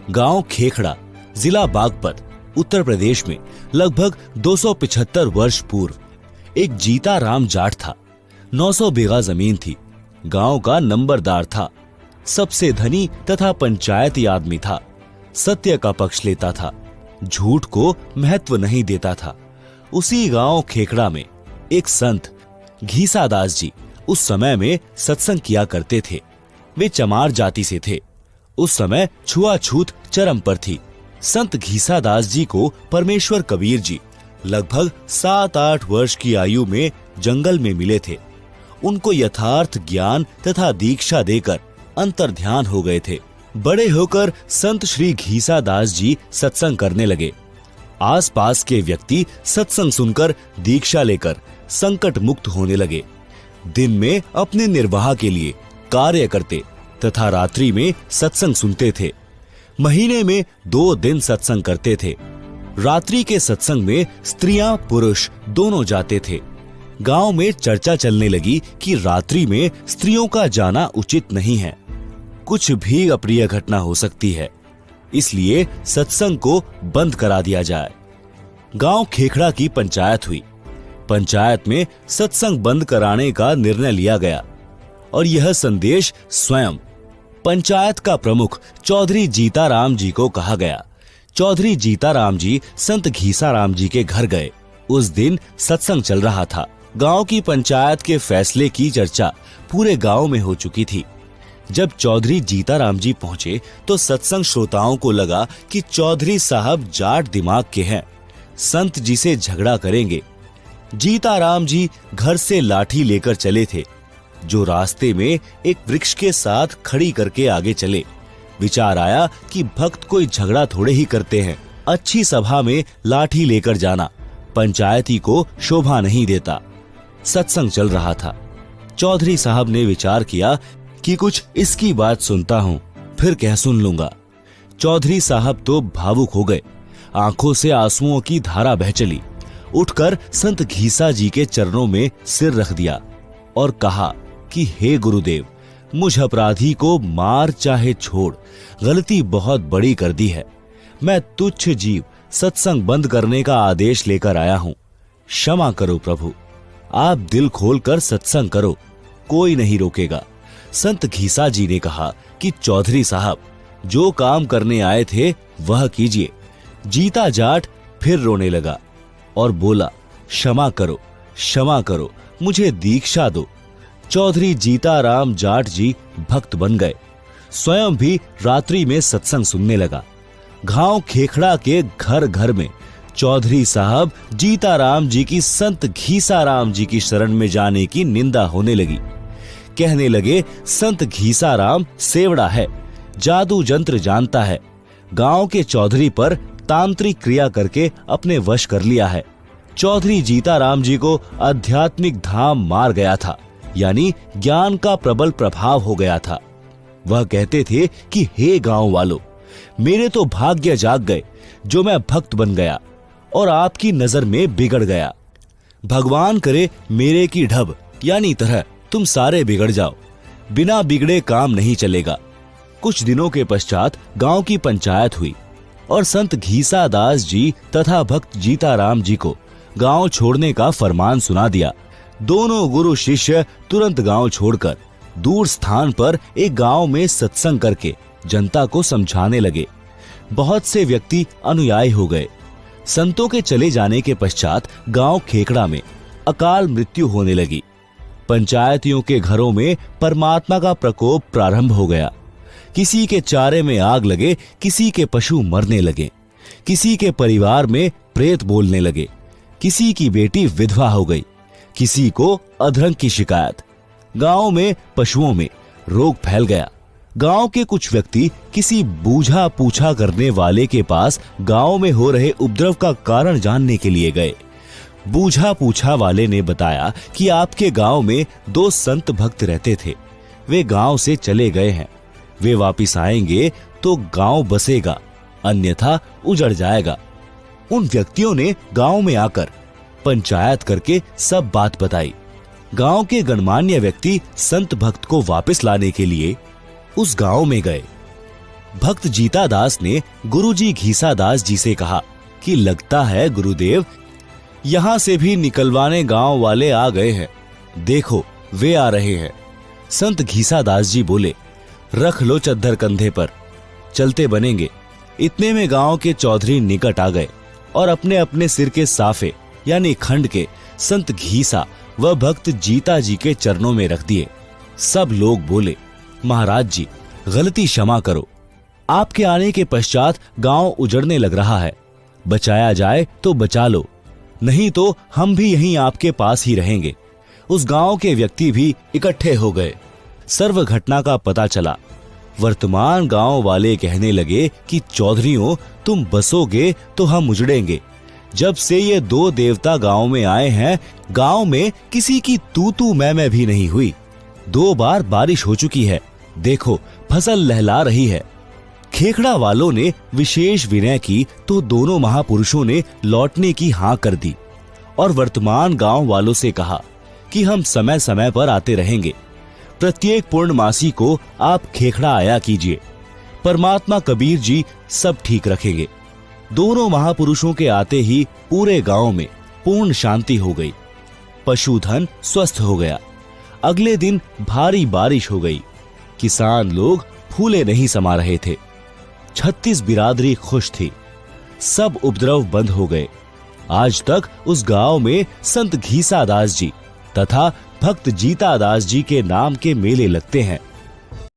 गांव खेखड़ा, जिला बागपत, उत्तर प्रदेश में लगभग 275 वर्ष पूर्व एक जीता राम जाट था। 900 बीघा जमीन थी। गांव का नंबरदार था। सबसे धनी तथा पंचायती आदमी था। सत्य का पक्ष लेता था, झूठ को महत्व नहीं देता था। उसी गांव खेखड़ा में एक संत घीसादास जी उस समय में सत्संग किया करते थे। वे चमार जाति से थे। उस समय छुआछूत चरम पर थी। संत घीसादास जी को परमेश्वर कबीर जी लगभग 7-8 वर्ष की आयु में जंगल में मिले थे। उनको यथार्थ ज्ञान तथा दीक्षा देकर अंतर्ध्यान हो गए थे। बड़े होकर संत श्री घीसादास जी सत्संग करने लगे। आसपास के व्यक्ति सत्संग सुनकर दीक्षा लेकर संकट मुक्त होने लगे। दिन में अपने निर्वाह के लिए कार्य करते तथा रात्रि में सत्संग सुनते थे। महीने में 2 दिन सत्संग करते थे। रात्रि के सत्संग में स्त्रियां पुरुष दोनों जाते थे। गांव में चर्चा चलने लगी कि रात्रि में स्त्रियों का जाना उचित नहीं है। कुछ भी अप्रिय घटना हो सकती है, इसलिए सत्संग को बंद करा दिया जाए। गांव खेखड़ा की पंचायत हुई। पंचायत में सत्संग बंद कराने का निर्णय लिया गया और यह संदेश स्वयं पंचायत का प्रमुख चौधरी जीताराम जी को कहा गया। चौधरी जीताराम जी संत घीसाराम जी के घर गए। उस दिन सत्संग चल रहा था। गांव की पंचायत के फैसले की चर्चा पूरे गांव में हो चुकी थी। जब चौधरी जीताराम जी पहुंचे तो सत्संग श्रोताओं को लगा कि चौधरी साहब जाट दिमाग के हैं, संत जी से झगड़ा करेंगे। जीताराम जी घर से लाठी लेकर चले थे, जो रास्ते में एक वृक्ष के साथ खड़ी करके आगे चले। विचार आया कि भक्त कोई झगड़ा थोड़े ही करते हैं। अच्छी सभा में लाठी लेकर जाना पंचायती को शोभा नहीं देता। सत्संग चल रहा था। चौधरी साहब ने विचार किया कि कुछ इसकी बात सुनता हूँ, फिर कह सुन लूंगा। चौधरी साहब तो भावुक हो गए। आंखों से आंसुओं की धारा बह चली। उठकर संत घीसा जी के चरणों में सिर रख दिया और कहा कि हे गुरुदेव, मुझ अपराधी को मार चाहे छोड़, गलती बहुत बड़ी कर दी है। मैं तुच्छ जीव सत्संग बंद करने का आदेश लेकर आया हूँ। क्षमा करो प्रभु। आप दिल खोलकर सत्संग करो, कोई नहीं रोकेगा। संत घीसा जी ने कहा कि चौधरी साहब, जो काम करने आए थे वह कीजिए। जीता जाट फिर रोने लगा और बोला, क्षमा करो, क्षमा करो, मुझे दीक्षा दो। चौधरी जीताराम जाट जी भक्त बन गए। स्वयं भी रात्रि में सत्संग सुनने लगा। गांव खेखड़ा के घर घर में चौधरी साहब जीताराम जी की संत घीसाराम जी की शरण में जाने की निंदा होने लगी। कहने लगे, संत घीसाराम सेवड़ा है, जादू जंत्र जानता है, गांव के चौधरी पर तांत्रिक क्रिया करके अपने वश कर लिया है। चौधरी जीताराम जी को आध्यात्मिक धाम मार गया था, यानी ज्ञान का प्रबल प्रभाव हो गया था। वह कहते थे कि हे गांव वालों, मेरे तो भाग्य जाग गए जो मैं भक्त बन गया और आपकी नजर में बिगड़ गया। भगवान करे मेरे की ढब यानी तरह तुम सारे बिगड़ जाओ। बिना बिगड़े काम नहीं चलेगा। कुछ दिनों के पश्चात गांव की पंचायत हुई और संत घीसादास जी तथा भक्त जीताराम जी को गांव छोड़ने का फरमान सुना दिया। दोनों गुरु शिष्य तुरंत गांव छोड़कर दूर स्थान पर एक गांव में सत्संग करके जनता को समझाने लगे। बहुत से व्यक्ति अनुयायी हो गए। संतों के चले जाने के पश्चात गांव खेखड़ा में अकाल मृत्यु होने लगी। पंचायतियों के घरों में परमात्मा का प्रकोप प्रारंभ हो गया। किसी के चारे में आग लगे, किसी के पशु मरने लगे, किसी के परिवार में प्रेत बोलने लगे, किसी की बेटी विधवा हो गई, किसी को अधरंग की शिकायत। गांव में पशुओं में रोग फैल गया। गांव के कुछ व्यक्ति किसी बूझा पूछा करने वाले के पास गांव में हो रहे उपद्रव का कारण जानने के लिए गए। बूझा पूछा वाले ने बताया कि आपके गांव में 2 संत भक्त रहते थे, वे गांव से चले गए हैं। वे वापिस आएंगे तो गांव बसेगा, अन्यथा उजड़ जाएगा। उन व्यक्तियों ने गांव में आकर पंचायत करके सब बात बताई। गांव के गणमान्य व्यक्ति संत भक्त को वापस लाने के लिए उस गांव में गए। भक्त जीता दास ने गुरुजी घीसा दास जी से कहा कि लगता है गुरुदेव यहाँ से भी निकलवाने गांव वाले आ गए हैं, देखो वे आ रहे हैं। संत घीसा दास जी बोले, रख लो चद्दर कंधे पर, चलते बनेंगे। इतने में गांव के चौधरी निकट आ गए और अपने अपने सिर के साफे यानी खंड के संत घीसा व भक्त जीता जी के चरणों में रख दिए। सब लोग बोले, महाराज जी गलती क्षमा करो, आपके आने के पश्चात गांव उजड़ने लग रहा है, बचाया जाए तो बचा लो, नहीं तो हम भी यहीं आपके पास ही रहेंगे। उस गांव के व्यक्ति भी इकट्ठे हो गए। सर्व घटना का पता चला। वर्तमान गांव वाले कहने लगे कि चौधरियों तुम बसोगे तो हम उजड़ेंगे। जब से ये दो देवता गांव में आए हैं, गांव में किसी की तू तू मैं भी नहीं हुई। 2 बार बारिश हो चुकी है, देखो फसल लहला रही है। खेखड़ा वालों ने विशेष विनय की तो दोनों महापुरुषों ने लौटने की हाँ कर दी और वर्तमान गांव वालों से कहा कि हम समय समय पर आते रहेंगे। प्रत्येक पूर्णमासी को आप खेखड़ा आया कीजिए, परमात्मा कबीर जी सब ठीक रखेंगे। दोनों महापुरुषों के आते ही पूरे गांव में पूर्ण शांति हो गई। पशुधन स्वस्थ हो गया। अगले दिन भारी बारिश हो गई। किसान लोग फूले नहीं समा रहे थे। 36 बिरादरी खुश थी। सब उपद्रव बंद हो गए। आज तक उस गांव में संत घीसा दास जी तथा भक्त जीता दास जी के नाम के मेले लगते हैं।